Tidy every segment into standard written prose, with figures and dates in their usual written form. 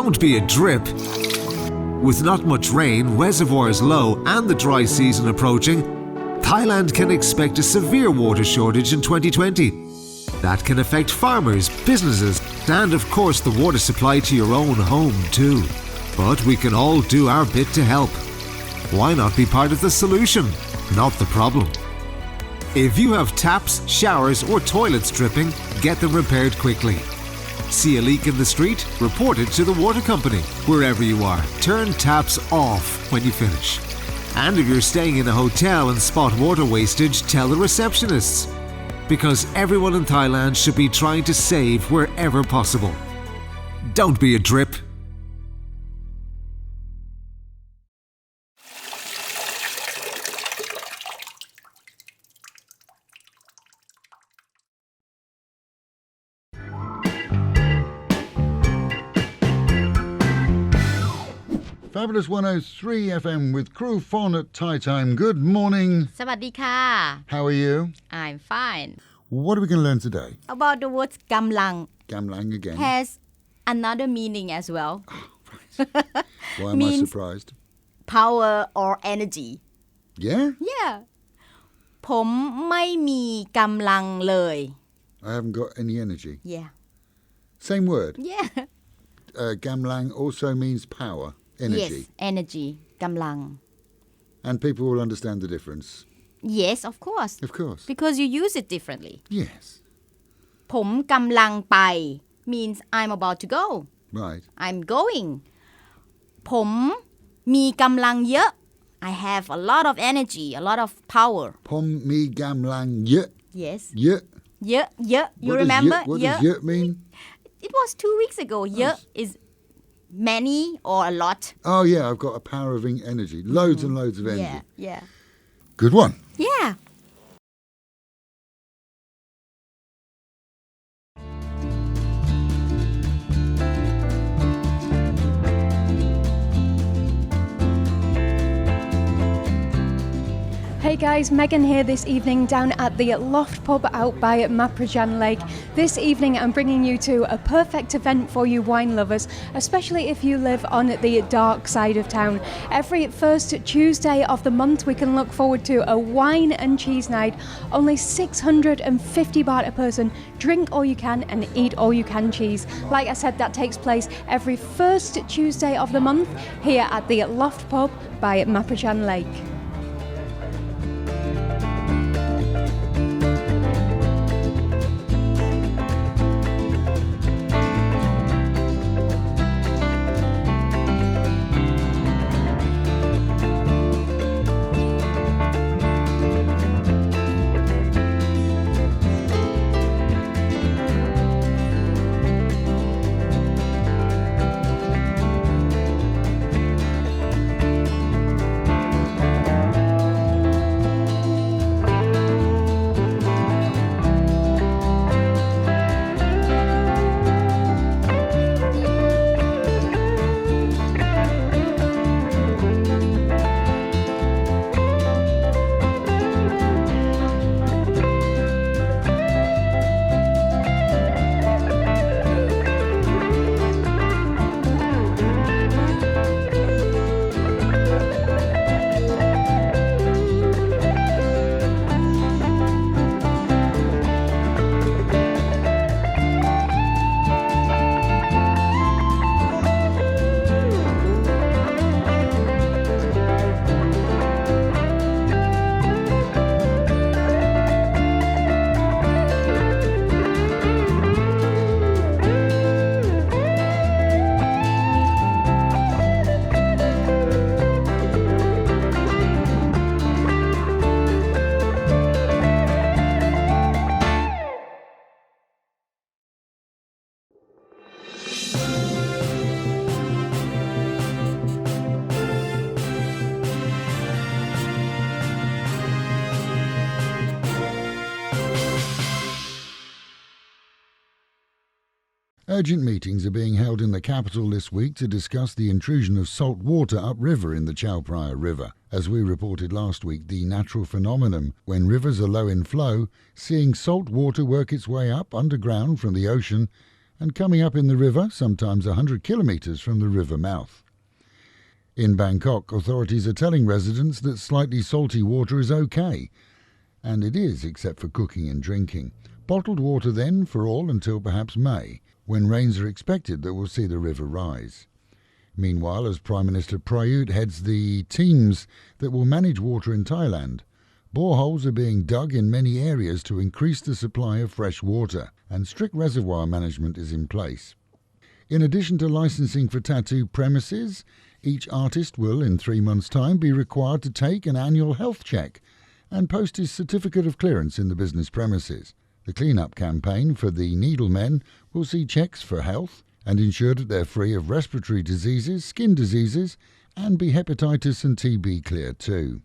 Don't be a drip. With not much rain, reservoirs low, and the dry season approaching, Thailand can expect a severe water shortage in 2020. That can affect farmers, businesses, and of course the water supply to your own home too. But we can all do our bit to help. Why not be part of the solution, not the problem? If you have taps, showers, or toilets dripping, get them repaired quickly. See a leak in the street? Report it to the water company. Wherever you are, turn taps off when you finish. And if you're staying in a hotel and spot water wastage, tell the receptionists. Because everyone in Thailand should be trying to save wherever possible. Don't be a drip. Fabulous 103 FM with Crew Fon at Thai Time. Good morning. สวัสดีค่ะ How are you? I'm fine. What are we going to learn today? About the word กำลัง Gamlang again. has another meaning as well. Why am I means- surprised? Power or energy. Yeah? Yeah. ผมไม่มีกำลังเลย I haven't got any energy. Yeah. Same word. Yeah. Gamlang also means power, energy. Yes, energy กำลัง And people will understand the difference. Yes, of course. Of course. Because you use it differently. Yes. ผมกำลังไป means I'm about to go. Right. I'm going. ผมมีกำลังเยอะ I have a lot of energy, a lot of power. Pom mi gamlang ye. Yes. Ye. เยอะเยอะ you What remember What เยอะ does ye mean? It was 2 weeks ago เยอะ is many or a lot. Oh, yeah, I've got a power of energy. Loads and loads of energy. Yeah. Good one. Yeah. Hey guys, Megan here this evening down at the Loft Pub out by Maprajan Lake. This evening I'm bringing you to a perfect event for you wine lovers, especially if you live on the dark side of town. Every first Tuesday of the month we can look forward to a wine and cheese night. Only 650 baht a person. Drink all you can and eat all you can cheese. Like I said, that takes place every first Tuesday of the month here at the Loft Pub by Maprajan Lake. Urgent meetings are being held in the capital this week to discuss the intrusion of salt water upriver in the Chao Phraya River. As we reported last week, the natural phenomenon when rivers are low in flow, seeing salt water work its way up underground from the ocean and coming up in the river, sometimes 100 kilometres from the river mouth. In Bangkok, authorities are telling residents that slightly salty water is okay, and it is, except for cooking and drinking. Bottled water then for all until perhaps May, when rains are expected that will see the river rise. Meanwhile, as Prime Minister Prayut heads the teams that will manage water in Thailand, boreholes are being dug in many areas to increase the supply of fresh water, and strict reservoir management is in place. In addition to licensing for tattoo premises, each artist will, in 3 months' time, be required to take an annual health check and post his certificate of clearance in the business premises. The clean-up campaign for the needlemen will see checks for health and ensure that they're free of respiratory diseases, skin diseases, and be hepatitis and TB clear too.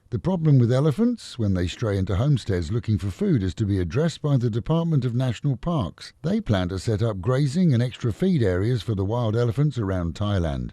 The problem with elephants when they stray into homesteads looking for food is to be addressed by the Department of National Parks. They plan to set up grazing and extra feed areas for the wild elephants around Thailand,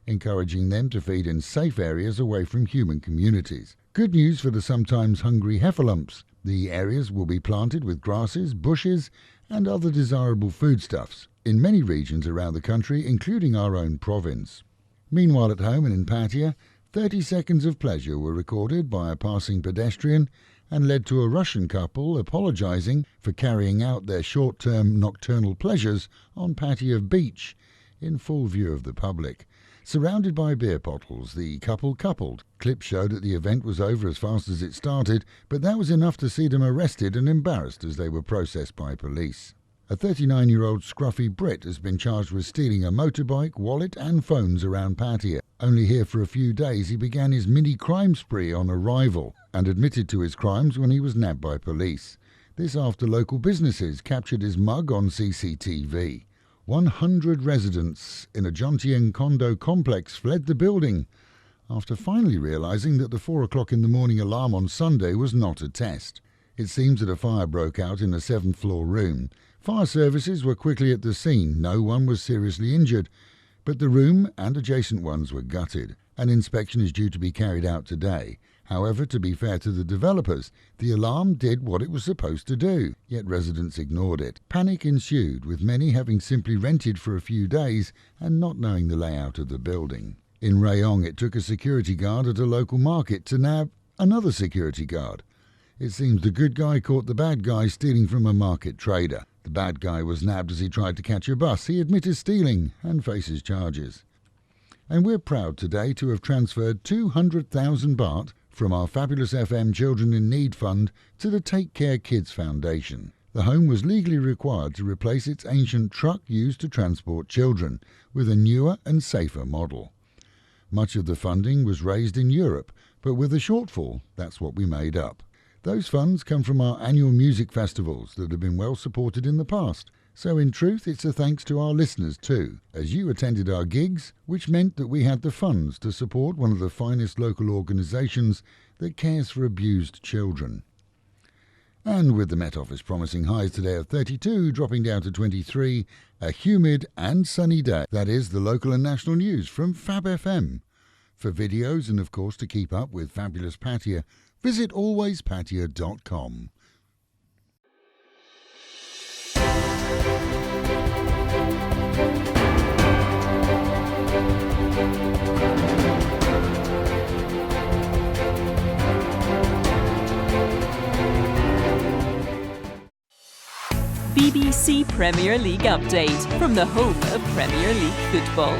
encouraging them to feed in safe areas away from human communities. Good news for the sometimes hungry heffalumps. The areas will be planted with grasses, bushes, and other desirable foodstuffs in many regions around the country, including our own province. Meanwhile, at home and in Pattaya, 30 seconds of pleasure were recorded by a passing pedestrian and led to a Russian couple apologising for carrying out their short-term nocturnal pleasures on Pattaya beach in full view of the public. Surrounded by beer bottles, the couple coupled. Clips showed that the event was over as fast as it started, but that was enough to see them arrested and embarrassed as they were processed by police. A 39-year-old scruffy Brit has been charged with stealing a motorbike, wallet and phones around Pattaya. Only here for a few days, he began his mini-crime spree on arrival and admitted to his crimes when he was nabbed by police. This after local businesses captured his mug on CCTV. 100 residents in a Jontian condo complex fled the building after finally realising that the 4 o'clock in the morning alarm on Sunday was not a test. It seems that a fire broke out in a 7th-floor room. Fire services were quickly at the scene. No one was seriously injured, but the room and adjacent ones were gutted. An inspection is due to be carried out today. However, to be fair to the developers, the alarm did what it was supposed to do, yet residents ignored it. Panic ensued, with many having simply rented for a few days and not knowing the layout of the building. In Rayong, it took a security guard at a local market to nab another security guard. It seems the good guy caught the bad guy stealing from a market trader. The bad guy was nabbed as he tried to catch a bus. He admitted stealing and faces charges. And we're proud today to have transferred 200,000 baht from our Fabulous FM Children in Need Fund to the Take Care Kids Foundation. The home was legally required to replace its ancient truck used to transport children with a newer and safer model. Much of the funding was raised in Europe, but with a shortfall, that's what we made up. Those funds come from our annual music festivals that have been well supported in the past. So in truth, it's a thanks to our listeners too, as you attended our gigs, which meant that we had the funds to support one of the finest local organisations that cares for abused children. And with the Met Office promising highs today of 32, dropping down to 23, a humid and sunny day. That is the local and national news from Fab FM. For videos and of course to keep up with Fabulous Pattaya, visit alwayspattaya.com. BBC Premier League update from the home of Premier League football.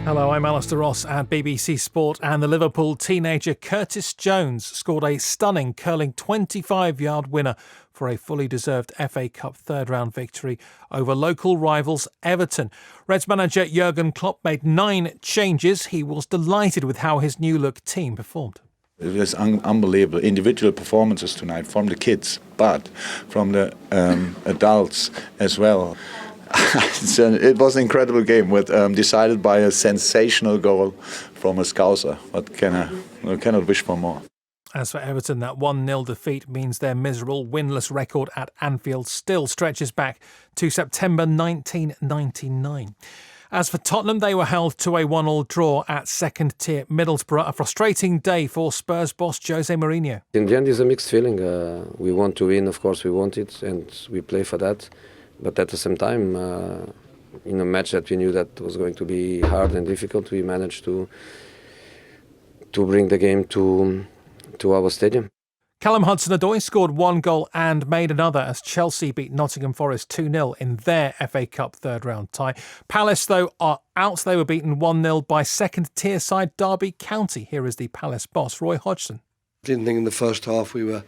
Hello, I'm Alistair Ross at BBC Sport, and the Liverpool teenager Curtis Jones scored a stunning curling 25-yard winner for a fully deserved FA Cup third-round victory over local rivals Everton. Reds manager Jurgen Klopp made 9 changes. He was delighted with how his new-look team performed. It was unbelievable individual performances tonight from the kids, but from the adults as well. It was an incredible game, decided by a sensational goal from a Scouser. I cannot wish for more. As for Everton, that 1-0 defeat means their miserable winless record at Anfield still stretches back to September 1999. As for Tottenham, they were held to a 1-1 draw at second-tier Middlesbrough. A frustrating day for Spurs boss Jose Mourinho. In the end, it's a mixed feeling. We want to win, of course we want it, and we play for that. But at the same time, in a match that we knew that was going to be hard and difficult, we managed to bring the game to our stadium. Callum Hudson-Odoi scored 1 goal and made another as Chelsea beat Nottingham Forest 2-0 in their FA Cup third-round tie. Palace, though, are out. They were beaten 1-0 by second-tier side Derby County. Here is the Palace boss, Roy Hodgson. Didn't think in the first half we were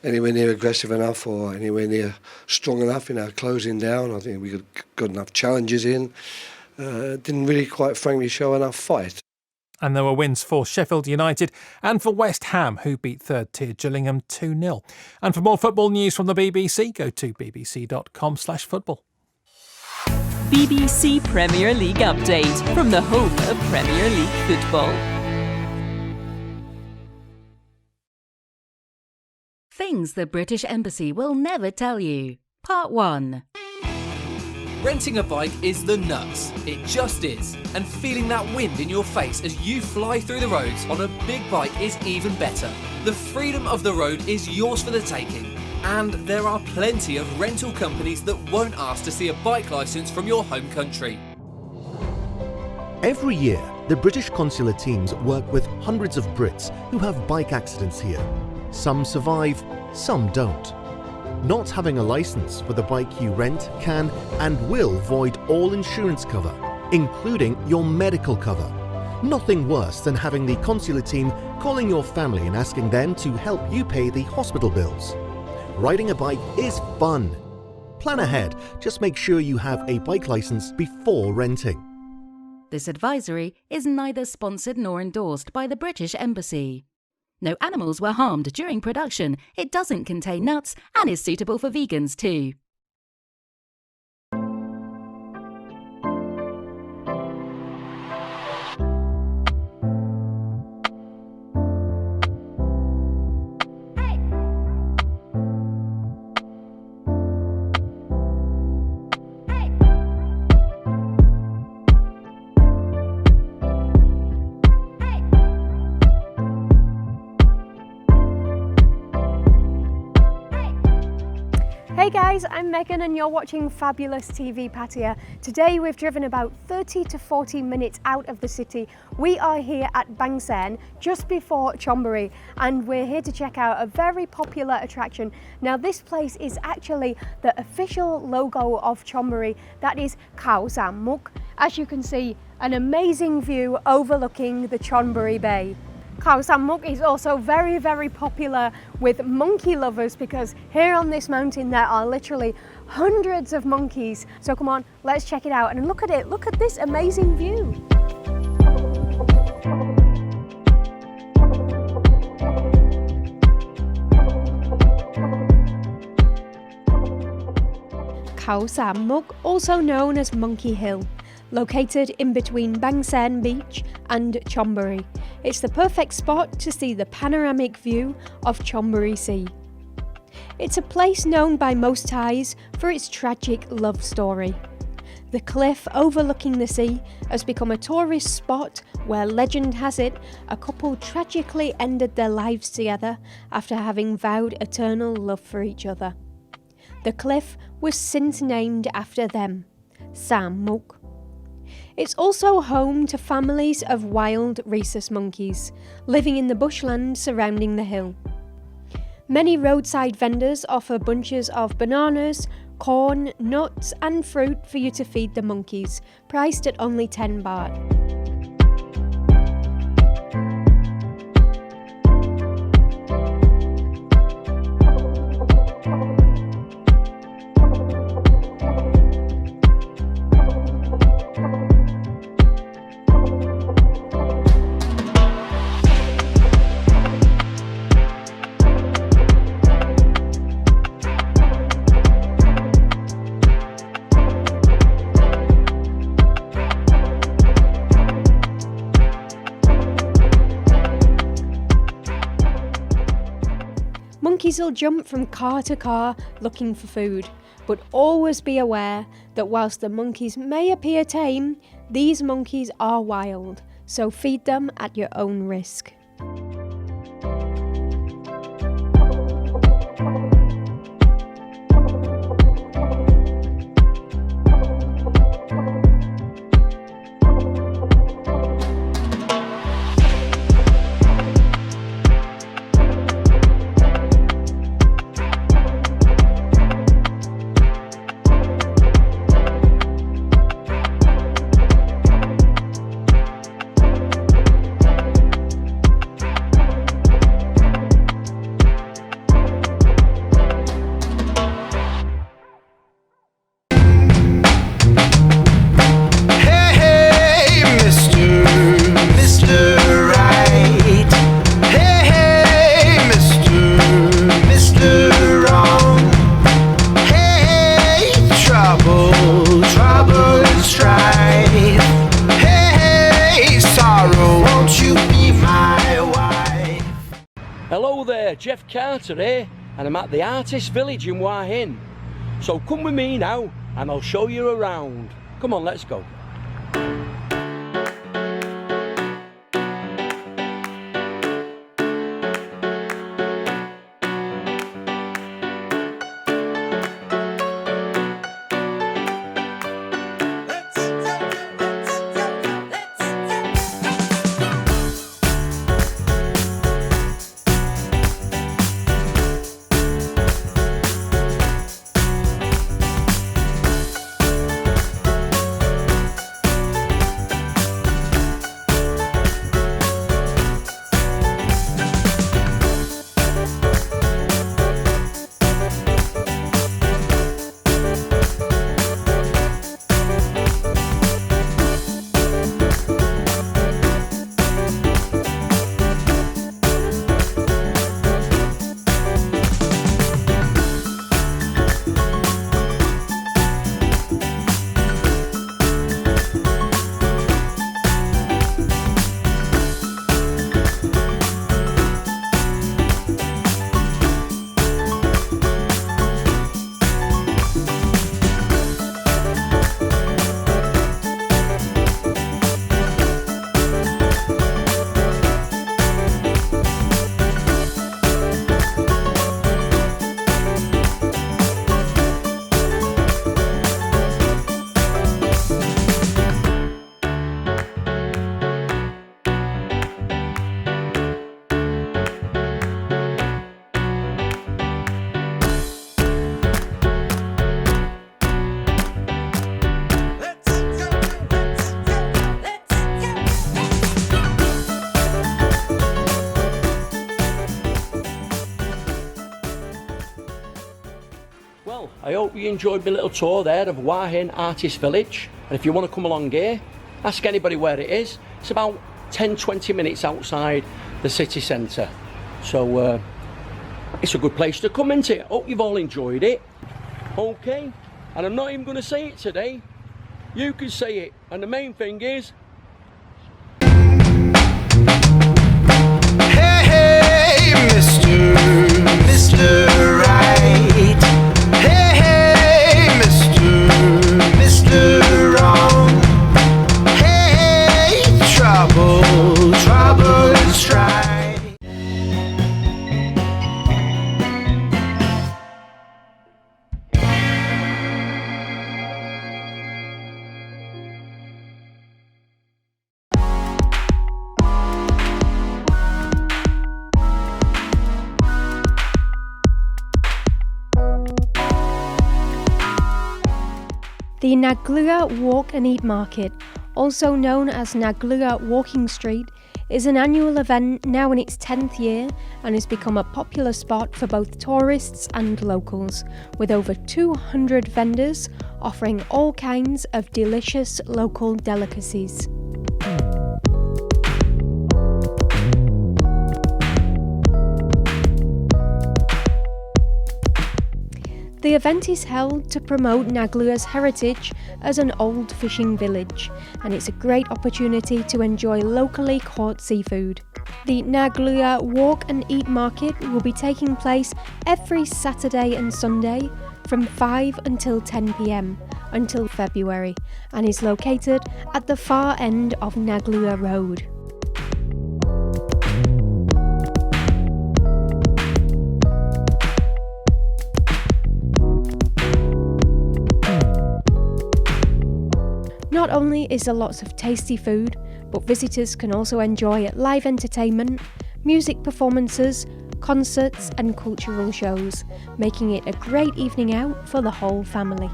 anywhere near aggressive enough or anywhere near strong enough in our closing down. I think we got enough challenges in. Didn't really, quite frankly, show enough fight. And there were wins for Sheffield United and for West Ham, who beat third-tier Gillingham 2-0. And for more football news from the BBC, go to bbc.com/football. BBC Premier League update from the home of Premier League football. Things the British Embassy will never tell you. Part 1. Renting a bike is the nuts. It just is. And feeling that wind in your face as you fly through the roads on a big bike is even better. The freedom of the road is yours for the taking. And there are plenty of rental companies that won't ask to see a bike licence from your home country. Every year, the British consular teams work with hundreds of Brits who have bike accidents here. Some survive, some don't. Not having a licence for the bike you rent can and will void all insurance cover, including your medical cover. Nothing worse than having the consular team calling your family and asking them to help you pay the hospital bills. Riding a bike is fun. Plan ahead, just make sure you have a bike licence before renting. This advisory is neither sponsored nor endorsed by the British Embassy. No animals were harmed during production. It doesn't contain nuts and is suitable for vegans too. Hey guys, I'm Megan and you're watching Fabulous TV Pattaya. Today we've driven about 30 to 40 minutes out of the city. We are here at Bang Sen, just before Chonburi, and we're here to check out a very popular attraction. Now this place is actually the official logo of Chonburi, that is Khao Sam Muk. As you can see, an amazing view overlooking the Chonburi Bay. Khao Sam Muk is also very, very popular with monkey lovers because here on this mountain there are literally hundreds of monkeys. So come on, let's check it out and look at it. Look at this amazing view. Khao Sam Muk, also known as Monkey Hill, located in between Bang Sen Beach and Chonburi. It's the perfect spot to see the panoramic view of Chonburi Sea. It's a place known by most Thais for its tragic love story. The cliff overlooking the sea has become a tourist spot where legend has it a couple tragically ended their lives together after having vowed eternal love for each other. The cliff was since named after them, Sam Muk. It's also home to families of wild rhesus monkeys living in the bushland surrounding the hill. Many roadside vendors offer bunches of bananas, corn, nuts and fruit for you to feed the monkeys, priced at only 10 baht. Monkeys will jump from car to car looking for food, but always be aware that whilst the monkeys may appear tame, these monkeys are wild, so feed them at your own risk. Hello there, Jeff Carter here, and I'm at the Artist Village in Hua Hin. So come with me now and I'll show you around. Come on, let's go. Well, I hope you enjoyed my little tour there of Hua Hin Artist Village. And if you want to come along here, ask anybody where it is. It's about 10-20 minutes outside the city centre. So it's a good place to come into. Hope you've all enjoyed it. Okay, and I'm not even going to say it today. You can say it. And the main thing is, hey, Mr. Right. Hey, Mr. Wrong. Hey, trouble and strife. The Naglua Walk and Eat Market, also known as Naglua Walking Street, is an annual event now in its 10th year and has become a popular spot for both tourists and locals, with over 200 vendors offering all kinds of delicious local delicacies. The event is held to promote Naglua's heritage as an old fishing village, and it's a great opportunity to enjoy locally caught seafood. The Naglua Walk and Eat Market will be taking place every Saturday and Sunday from 5 until 10 p.m. until February, and is located at the far end of Naglua Road. Not only is there lots of tasty food, but visitors can also enjoy live entertainment, music performances, concerts and cultural shows, making it a great evening out for the whole family.